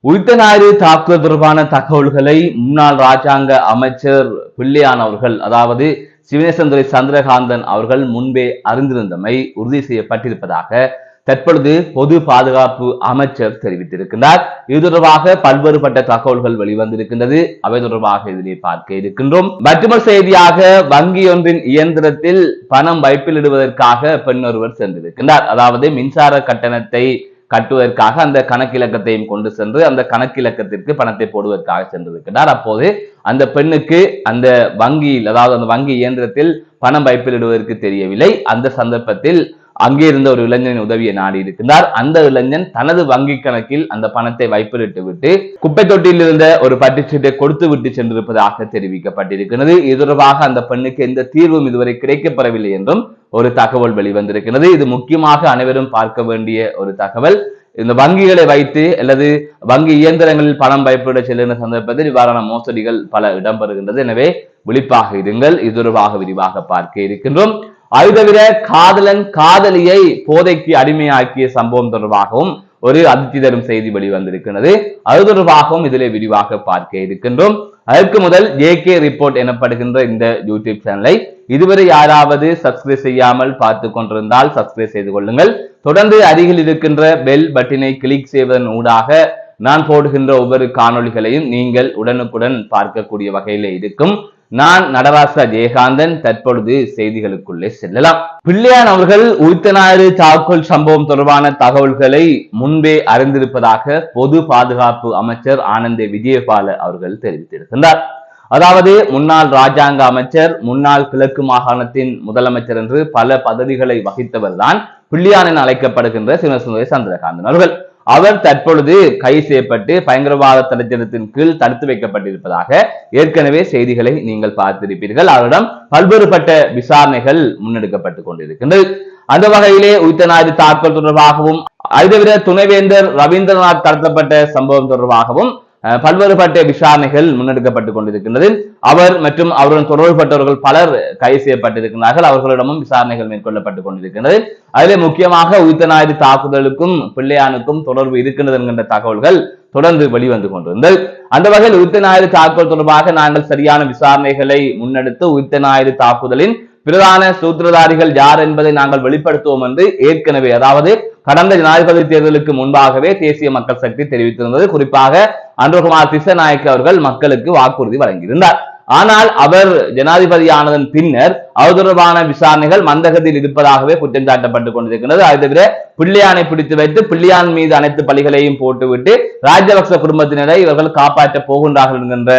உயிர்த்த ஞாயிறு தாக்குதல் தொடர்பான தகவல்களை முன்னாள் ராஜாங்க அமைச்சர் பிள்ளையான் அவர்கள், அதாவது சிவனேசந்துரை சந்திரகாந்தன் அவர்கள் முன்பே அறிந்திருந்தமை உறுதி செய்யப்பட்டிருப்பதாக தற்பொழுது பொது பாதுகாப்பு அமைச்சர் தெரிவித்திருக்கிறார். இது தொடர்பாக பல்வேறுபட்ட தகவல்கள் வெளிவந்திருக்கின்றது. அவை தொடர்பாக இதிலே பார்க்க இருக்கின்றோம். மற்றொரு செய்தியாக, வங்கி ஒன்றின் இயந்திரத்தில் பணம் வைப்பிலிடுவதற்காக பெண் ஒருவர் சென்றிருக்கின்றார். அதாவது மின்சார கட்டணத்தை கட்டுவதற்காக அந்த கணக்கிலக்கத்தையும் கொண்டு சென்று அந்த கணக்கிலக்கத்திற்கு பணத்தை போடுவதற்காக சென்றிருக்கிறார். அப்போது அந்த பெண்ணுக்கு அந்த வங்கியில், அதாவது அந்த வங்கி இயந்திரத்தில் பணம் வைப்பிலிடுவதற்கு தெரியவில்லை. அந்த சந்தர்ப்பத்தில் அங்கே இருந்த ஒரு இளைஞனின் உதவியை நாடி இருக்கின்றார். அந்த இளைஞன் தனது வங்கி கணக்கில் அந்த பணத்தை வைப்பிலிட்டு விட்டு குப்பை தொட்டியில் இருந்த ஒரு பட்டுச்சீட்டை கொடுத்து விட்டு சென்றிருப்பதாக தெரிவிக்கப்பட்டிருக்கிறது. இது தொடர்பாக அந்த பெண்ணுக்கு எந்த தீர்வும் இதுவரை கிடைக்கப்பெறவில்லை என்றும் ஒரு தகவல் வெளிவந்திருக்கிறது. இது முக்கியமாக அனைவரும் பார்க்க வேண்டிய ஒரு தகவல். இந்த வங்கிகளை வைத்து அல்லது வங்கி இயந்திரங்களில் பணம் வைப்பிட செல்லுகின்ற சந்தர்ப்பத்தில் இவ்வாறான மோசடிகள் பல இடம்பெறுகின்றது. எனவே விழிப்பாக இருங்கள். இது தொடர்பாக விரிவாக பார்க்க இருக்கின்றோம். அது தவிர காதலன் காதலியை போதைக்கு அடிமையாக்கிய சம்பவம் தொடர்பாகவும் ஒரு அதிர்ச்சி தரும் செய்தி வெளிவந்திருக்கிறது. அது தொடர்பாகவும் இதிலே விரிவாக பார்க்க இருக்கின்றோம். அதற்கு முதல் JK ரிப்போர்ட் எனப்படுகின்ற இந்த யூடியூப் சேனலை இதுவரை யாராவது சப்ஸ்கிரைப் செய்யாமல் பார்த்து கொண்டிருந்தால் சப்ஸ்கிரைப் செய்து கொள்ளுங்கள். தொடர்ந்து அருகில் இருக்கின்ற பெல் பட்டினை கிளிக் செய்வதன் ஊடாக நான் போடுகின்ற ஒவ்வொரு காணொளிகளையும் நீங்கள் உடனுக்குடன் பார்க்கக்கூடிய வகையிலே இருக்கும். நான் நடராசா ஜெயகாந்தன். தற்பொழுது செய்திகளுக்குள்ளே செல்லலாம். பிள்ளையான் அவர்கள் உயிர்த்த ஞாயிறு தாக்குதல் சம்பவம் தொடர்பான தகவல்களை முன்பே அறிந்திருப்பதாக பொது பாதுகாப்பு அமைச்சர் ஆனந்த விஜயபால அவர்கள் தெரிவித்திருக்கின்றார். அதாவது முன்னாள் ராஜாங்க அமைச்சர், முன்னாள் கிழக்கு மாகாணத்தின் முதலமைச்சர் என்று பல பதவிகளை வகித்தவர் தான் பிள்ளையான் என அழைக்கப்படுகின்ற சிவனேசந்துரை சந்திரகாந்தன் அவர்கள். அவர் தற்பொழுது கைது செய்யப்பட்டு பயங்கரவாத தடைச்சட்டத்தின் கீழ் தடுத்து வைக்கப்பட்டிருப்பதாக ஏற்கனவே செய்திகளை நீங்கள் பார்த்திருப்பீர்கள். அவரிடம் பல்வேறுபட்ட விசாரணைகள் முன்னெடுக்கப்பட்டுக் கொண்டிருக்கின்றது. அந்த வகையிலே உயிர்த்த ஞாயிறு தாக்குதல் தொடர்பாகவும் அதுதவிர துணைவேந்தர் ரவீந்திரநாத் கடத்தப்பட்ட சம்பவம் தொடர்பாகவும் பல்வேறுபட்ட விசாரணைகள் முன்னெடுக்கப்பட்டுக் கொண்டிருக்கின்றது. அவர் மற்றும் அவருடன் தொடர்புபட்டவர்கள் பலர் கைது செய்யப்பட்டிருக்கிறார்கள். அவர்களிடமும் விசாரணைகள் மேற்கொள்ளப்பட்டுக் கொண்டிருக்கின்றது. அதிலே முக்கியமாக உயிர்த்த ஞாயிறு தாக்குதலுக்கும் பிள்ளையானுக்கும் தொடர்பு இருக்கின்றது என்கின்ற தகவல்கள் தொடர்ந்து வெளிவந்து கொண்டிருந்தது. அந்த வகையில் உயிர்த்த ஞாயிறு தாக்குதல் தொடர்பாக நாங்கள் சரியான விசாரணைகளை முன்னெடுத்து உயிர்த்த ஞாயிறு தாக்குதலின் பிரதான சூத்திரதாரிகள் யார் என்பதை நாங்கள் வெளிப்படுத்துவோம் என்று ஏற்கனவே, அதாவது கடந்த ஜனாதிபதி தேர்தலுக்கு முன்பாகவே தேசிய மக்கள் சக்தி தெரிவித்திருந்தது. குறிப்பாக அன்ருகுமார் திசாநாயக்க அவர்கள் மக்களுக்கு வாக்குறுதி வழங்கியிருந்தார். ஆனால் அவர் ஜனாதிபதியானதன் பின்னர் அது தொடர்பான விசாரணைகள் மந்தகத்தில் இருப்பதாகவே குற்றம் சாட்டப்பட்டுக் கொண்டிருக்கிறது. அது தவிர பிள்ளையானை பிடித்து வைத்து பிள்ளையான் மீது அனைத்து பலிகளையும் போட்டுவிட்டு ராஜபக்ச குடும்பத்தினரை இவர்கள் காப்பாற்ற போகின்றார்கள் என்கின்ற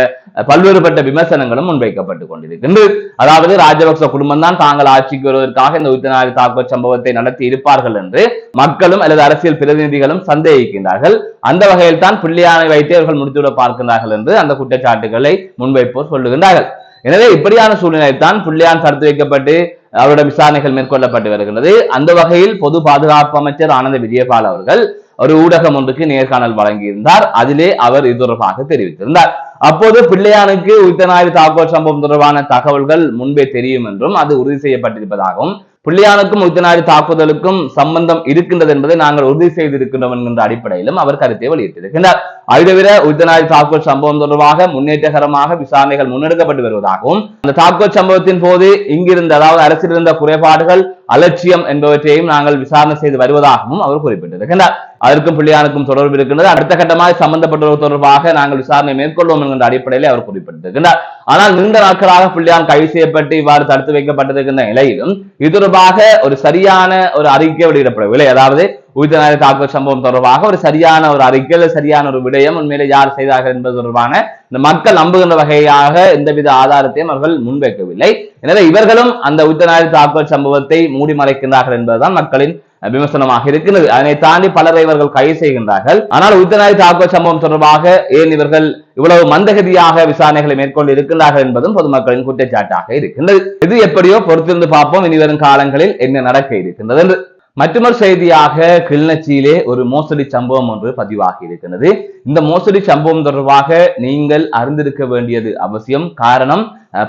பல்வேறுபட்ட விமர்சனங்களும் முன்வைக்கப்பட்டுக் கொண்டிருக்கின்றது. அதாவது ராஜபக்ச குடும்பம் தான் தாங்கள் ஆட்சிக்கு வருவதற்காக இந்த உயிர்த்த ஞாயிறு தாக்குதல் சம்பவத்தை நடத்தி இருப்பார்கள் என்று மக்களும் அல்லது அரசியல் பிரதிநிதிகளும் சந்தேகிக்கின்றார்கள். அந்த வகையில் தான் பிள்ளையானை வைத்து அவர்கள் முடித்துவிட பார்க்கிறார்கள் என்று அந்த குற்றச்சாட்டுகளை முன்வைப்போர் சொல்லுகின்றார்கள். எனவே இப்படியான சூழ்நிலை தான் பிள்ளையான் தடுத்து வைக்கப்பட்டு அவருடைய விசாரணைகள் மேற்கொள்ளப்பட்டு வருகிறது. அந்த வகையில் பொது பாதுகாப்பு அமைச்சர் ஆனந்த விஜயபால் அவர்கள் ஒரு ஊடகம் ஒன்றுக்கு நேர்காணல் வழங்கியிருந்தார். அதிலே அவர் இது தொடர்பாக தெரிவித்திருந்தார். அப்போது பிள்ளையானுக்கு உயிர்த்த ஞாயிறு தாக்குதல் சம்பவம் தொடர்பான தகவல்கள் முன்பே தெரியும் என்றும் அது உறுதி செய்யப்பட்டிருப்பதாகவும் பிள்ளையானுக்கும் உயிர்த்த ஞாயிறு தாக்குதலுக்கும் சம்பந்தம் இருக்கின்றது என்பதை நாங்கள் உறுதி செய்திருக்கின்றோம் என்கின்ற அடிப்படையிலும் அவர் கருத்தை வெளியிட்டிருக்கின்றார். அது தவிர உயிர்த்த ஞாயிறு தாக்குதல் சம்பவம் தொடர்பாக முன்னேற்றகரமாக விசாரணைகள் முன்னெடுக்கப்பட்டு வருவதாகவும் அந்த தாக்குதல் சம்பவத்தின் போது இங்கிருந்த, அதாவது அரசில் இருந்த குறைபாடுகள், அலட்சியம் என்பவற்றையும் நாங்கள் விசாரணை செய்து வருவதாகவும் அவர் குறிப்பிட்டிருக்கின்றார். அதற்கும் பிள்ளையானுக்கும் தொடர்பு இருக்கின்றது. அடுத்த கட்டமாக சம்பந்தப்பட்டவர்கள் தொடர்பாக நாங்கள் விசாரணை மேற்கொள்வோம் என்கின்ற அடிப்படையில் அவர் குறிப்பிட்டிருக்கின்றார். ஆனால் நீண்ட நாட்களாக பிள்ளையான் கைது செய்யப்பட்டு இவ்வாறு தடுத்து வைக்கப்பட்டிருக்கின்ற நிலையிலும் இது தொடர்பாக ஒரு சரியான ஒரு அறிக்கை வெளியிடப்படவில்லை. அதாவது உயிர்த்த ஞாயிறு தாக்குதல் சம்பவம் தொடர்பாக ஒரு சரியான ஒரு அறிக்கை, சரியான ஒரு விடயம் உண்மையிலே யார் செய்தார்கள் என்பது தொடர்பான இந்த மக்கள் நம்புகின்ற வகையாக எந்தவித ஆதாரத்தையும் அவர்கள் முன்வைக்கவில்லை. எனவே இவர்களும் அந்த உயிர்த்த ஞாயிறு தாக்குதல் சம்பவத்தை மூடி மறைக்கின்றார்கள் என்பதுதான் மக்களின் விமர்சனமாக இருக்கிறது. அதனை தாண்டி பலரை இவர்கள் கைது செய்கின்றார்கள். ஆனால் உயிர்த்த ஞாயிறு தாக்குதல் சம்பவம் தொடர்பாக ஏன் இவர்கள் இவ்வளவு மந்தகதியாக விசாரணைகளை மேற்கொண்டு இருக்கின்றார்கள் என்பதும் பொதுமக்களின் குற்றச்சாட்டாக இருக்கின்றது. இது எப்படியோ பொறுத்திருந்து பார்ப்போம் இனி வரும் காலங்களில் என்ன நடக்க இருக்கின்றது என்று. மற்றொரு செய்தியாக கிளிநொச்சியிலே ஒரு மோசடி சம்பவம் ஒன்று பதிவாகி இருக்கிறது. இந்த மோசடி சம்பவம் தொடர்பாக நீங்கள் அறிந்திருக்க வேண்டியது அவசியம். காரணம்,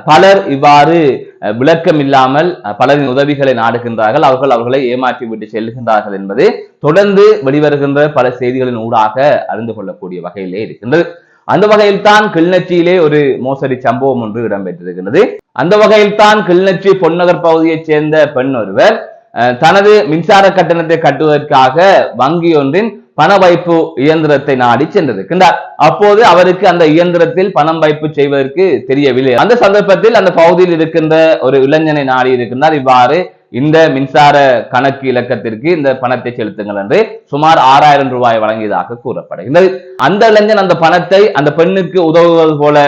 பலர் இவ்வாறு விளக்கம் இல்லாமல் பலரின் உதவிகளை நாடுகின்றார்கள், அவர்களை ஏமாற்றி விட்டு செல்கின்றார்கள் என்பது தொடர்ந்து வெளிவருகின்ற பல செய்திகளின் ஊடாக அறிந்து கொள்ளக்கூடிய வகையிலே இருக்கின்றது. அந்த வகையில் தான் கிளிநொச்சியிலே ஒரு மோசடி சம்பவம் ஒன்று இடம்பெற்றிருக்கிறது. அந்த வகையில் தான் கிளிநொச்சி பொன்னகர் பகுதியைச் சேர்ந்த பெண் ஒருவர் தனது மின்சார கட்டணத்தை கட்டுவதற்காக வங்கி ஒன்றின் பண வைப்பு இயந்திரத்தை நாடி சென்றிருக்கின்றார். அப்போது அவருக்கு அந்த இயந்திரத்தில் பணம் வைப்பு செய்வதற்கு தெரியவில்லை. அந்த சந்தர்ப்பத்தில் அந்த பகுதியில் இருக்கின்ற ஒரு இளைஞனை நாடி இருக்கின்றார். இவ்வாறு இந்த மின்சார கணக்கு இலக்கத்திற்கு இந்த பணத்தை செலுத்துங்கள் என்று சுமார் 6000 ரூபாய் வழங்கியதாக கூறப்படுகிறது. அந்த இளைஞன் அந்த பணத்தை அந்த பெண்ணுக்கு உதவுவது போல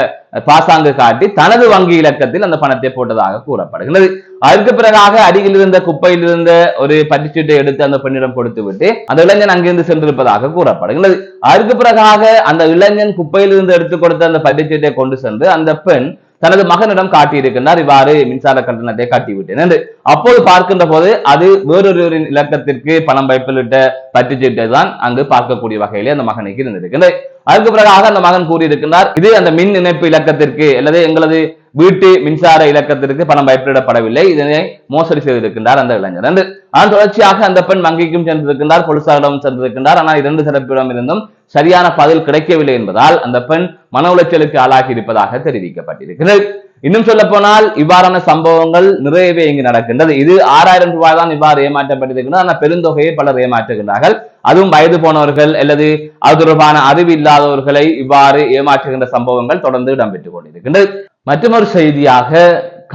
பாசாங்கு காட்டி தனது வங்கி இலக்கத்தில் அந்த பணத்தை போட்டதாக கூறப்படுகிறது. அதற்கு பிறகாக அடியில் இருந்த குப்பையில் இருந்த ஒரு பட்டிச்சீட்டை எடுத்து அந்த பெண்ணிடம் கொடுத்து விட்டு அந்த இளைஞன் அங்கிருந்து சென்றிருப்பதாக கூறப்படுகிறது. அதற்கு பிறகாக அந்த இளைஞன் குப்பையில் இருந்து எடுத்துக் கொடுத்த அந்த பட்டிச்சீட்டை கொண்டு சென்று அந்த பெண் தனது மகனிடம் காட்டியிருக்கின்றார், இவ்வாறு மின்சார கட்டணத்தை காட்டிவிட்டேன் என்று. அப்போது பார்க்கின்ற போது அது வேறொருவரின் இலக்கத்திற்கு பணம் வைப்பிலிட்ட பட்டுச்சீட்டை தான் அங்கு பார்க்கக்கூடிய வகையிலே அந்த மகனுக்கு இருந்திருக்கின்றது. அதுக்கு பிறகாக அந்த மகன் கூறியிருக்கின்றார், இது அந்த மின் இணைப்பு இலக்கத்திற்கு அல்லது எங்களது வீட்டு மின்சார இலக்கத்திற்கு பணம் வைப்பிடப்படவில்லை, இதனை மோசடி செய்திருக்கின்றார் அந்த இளைஞர் என்று. ஆனால் தொடர்ச்சியாக அந்த பெண் வங்கிக்கும் சென்றிருக்கின்றார், போலீசாரிடம் சென்றிருக்கின்றார். ஆனால் 2 தரப்பிடம் இருந்தும் சரியான பதில் கிடைக்கவில்லை என்பதால் அந்த பெண் மன உளைச்சலுக்கு ஆளாகி இருப்பதாக தெரிவிக்கப்பட்டிருக்கிறது. இன்னும் சொல்ல போனால் இவ்வாறான சம்பவங்கள் நிறையவே இங்கு நடக்கின்றது. இது 6000 ரூபாய் தான் இவ்வாறு ஏமாற்றப்பட்டிருக்கின்றது. ஆனால் பெருந்தொகையை பலர் ஏமாற்றுகின்றார்கள். அதுவும் வயது போனவர்கள் அல்லது அது தொடர்பான அறிவு இல்லாதவர்களை இவ்வாறு ஏமாற்றுகின்ற சம்பவங்கள் தொடர்ந்து இடம்பெற்றுக் கொண்டிருக்கின்றது. மற்றொரு செய்தியாக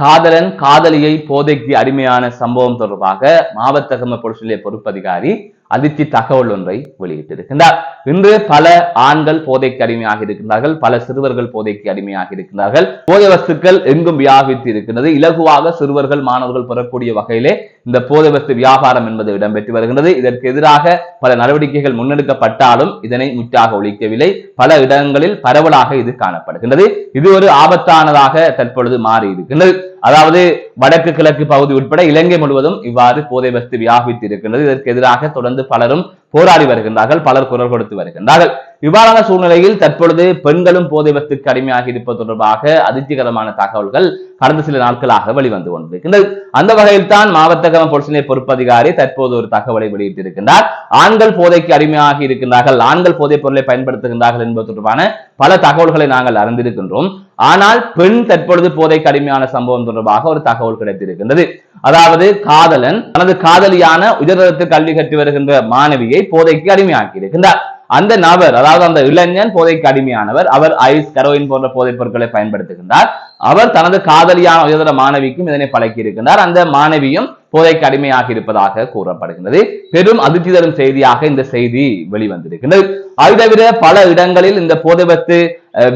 காதலன் காதலியை போதைக்கு அடிமையான சம்பவம் தொடர்பாக மாவட்ட போலீஸ் நிலைய பொறுப்பதிகாரி அதிர்ச்சி தகவல் ஒன்றை வெளியிட்டிருக்கின்றார். இன்று பல ஆண்கள் போதைக்கு அடிமையாக இருக்கின்றார்கள், பல சிறுவர்கள் போதைக்கு அடிமையாக இருக்கின்றார்கள். போதை வஸ்துக்கள் எங்கும் வியாபித்து இருக்கின்றது. இலகுவாக சிறுவர்கள் மாணவர்கள் பெறக்கூடிய வகையிலே இந்த போதை வஸ்து வியாபாரம் என்பது இடம்பெற்று வருகின்றது. இதற்கு எதிராக பல நடவடிக்கைகள் முன்னெடுக்கப்பட்டாலும் இதனை முற்றாக ஒழிக்கவில்லை. பல இடங்களில் பரவலாக இது காணப்படுகின்றது. இது ஒரு ஆபத்தானதாக தற்பொழுது மாறி இருக்கின்றது. அதாவது வடக்கு கிழக்கு பகுதி உட்பட இலங்கை முழுவதும் இவ்வாறு போதை வஸ்து வியாபித்து இருக்கின்றது. இதற்கு எதிராக தொடர்ந்து பலரும் போராடி வருகின்றார்கள், பலர் குரல் கொடுத்து வருகின்றார்கள். இவ்வாறான சூழ்நிலையில் தற்பொழுது பெண்களும் போதை வஸ்துக்கு அடிமையாகி இருப்பது தொடர்பாக அதிர்ச்சிகரமான தகவல்கள் கடந்த சில நாட்களாக வெளிவந்து கொண்டிருக்கின்றது. அந்த வகையில் தான் மாவட்ட போலீஸ் நிலைய பொறுப்பதிகாரி தற்போது ஒரு தகவலை வெளியிட்டிருக்கின்றார். ஆண்கள் போதைக்கு அடிமையாகி இருக்கின்றார்கள், ஆண்கள் போதைப் பொருளை பயன்படுத்துகின்றார்கள் என்பது தொடர்பான பல தகவல்களை நாங்கள் அறிந்திருக்கின்றோம். ஆனால் பெண் தற்பொழுது போதைக்கு அடிமையான சம்பவம் தொடர்பாக ஒரு தகவல் கிடைத்திருக்கின்றது. அதாவது காதலன் தனது காதலியான உயர்தரத்து கல்வி கற்று வருகின்ற மாணவியை போதைக்கு அடிமையாக்கி இருக்கின்றார். அந்த நபர், அதாவது அந்த இளைஞன் போதைக்கு அடிமையானவர். அவர் ஐஸ், கரோயின் போன்ற போதைப் பொருட்களை பயன்படுத்துகின்றார். அவர் தனது காதலியான உயர்தர மாணவிக்கும் இதனை பழக்கி இருக்கின்றார். அந்த மாணவியும் போதைக்கு அடிமையாக இருப்பதாக கூறப்படுகின்றது. பெரும் அதிர்ச்சி தரும் செய்தியாக இந்த செய்தி வெளிவந்திருக்கின்றது. அது தவிர பல இடங்களில் இந்த போதை வஸ்து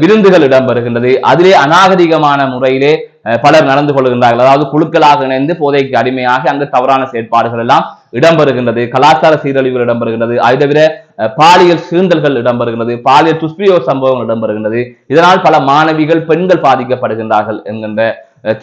விருந்துகள் இடம்பெறுகின்றது. அதிலே அநாகரிகமான முறையிலே பலர் நடந்து கொள்கின்றார்கள். அதாவது குழுக்களாக இணைந்து போதைக்கு அடிமையாக அங்கு தவறான செயற்பாடுகள் எல்லாம் இடம்பெறுகின்றது. கலாச்சார சீரழிவுகள் இடம்பெறுகின்றது. அது தவிர பாலியல் சீண்டல்கள் இடம்பெறுகின்றது, பாலியல் துஷ்பிரயோக சம்பவங்கள் இடம்பெறுகின்றது. இதனால் பல மாணவிகள், பெண்கள் பாதிக்கப்படுகின்றார்கள் என்கின்ற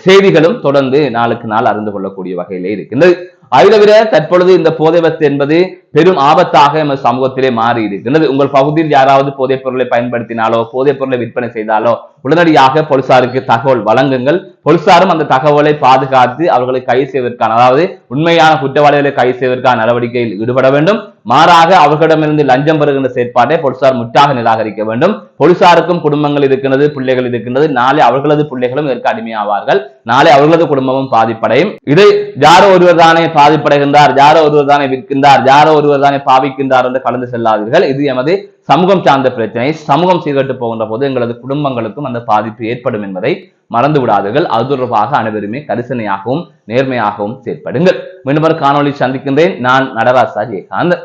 செய்திகளும் தொடர்ந்து நாளுக்கு நாள் அறிந்து கொள்ளக்கூடிய வகையிலே இருக்கின்றது. அதை தவிர தற்பொழுது இந்த போதை வஸ்து என்பது பெரும் ஆபத்தாக எமது சமூகத்திலே மாறி இருக்கின்றது. உங்கள் பகுதியில் யாராவது போதைப் பொருளை பயன்படுத்தினாலோ போதைப் பொருளை விற்பனை செய்தாலோ உடனடியாக போலீசாருக்கு தகவல் வழங்குங்கள். போலீசாரும் அந்த தகவலை பாதுகாத்து அவர்களை கைது செய்வதற்கான, அதாவது உண்மையான குற்றவாளிகளை கைது செய்வதற்கான நடவடிக்கையில் ஈடுபட வேண்டும். மாறாக அவர்களிடமிருந்து லஞ்சம் பெறுகின்ற செயற்பாட்டை போலீசார் முற்றாக நிராகரிக்க வேண்டும். போலீசாருக்கும் குடும்பங்கள் இருக்கின்றது, பிள்ளைகள் இருக்கின்றது. நாளை அவர்களது பிள்ளைகளும் இதற்கு அடிமையாவார்கள். நாளை அவர்களது குடும்பமும் பாதிப்படையும். இதை யாரோ ஒருவர் தானே பாதிப்படைகின்றார், யாரோ ஒருவர் தானே விற்கின்றார், யாரோ ஒருவர் தானே பாவிக்கின்றார் என்று கலந்து செல்லாதீர்கள். இது எமது சமூகம் சார்ந்த பிரச்சனை. சமூகம் சீர்கட்டு போகின்ற போது எங்களது குடும்பங்களுக்கும் அந்த பாதிப்பு ஏற்படும் என்பதை மறந்து விடாதீர்கள். அது தொடர்பாக அனைவருமே கரிசனையாகவும் நேர்மையாகவும் செயற்படுங்கள். மீண்டும் ஒரு காணொலி சந்திக்கின்றேன். நான் நடராஜ் ஜெயகாந்த்.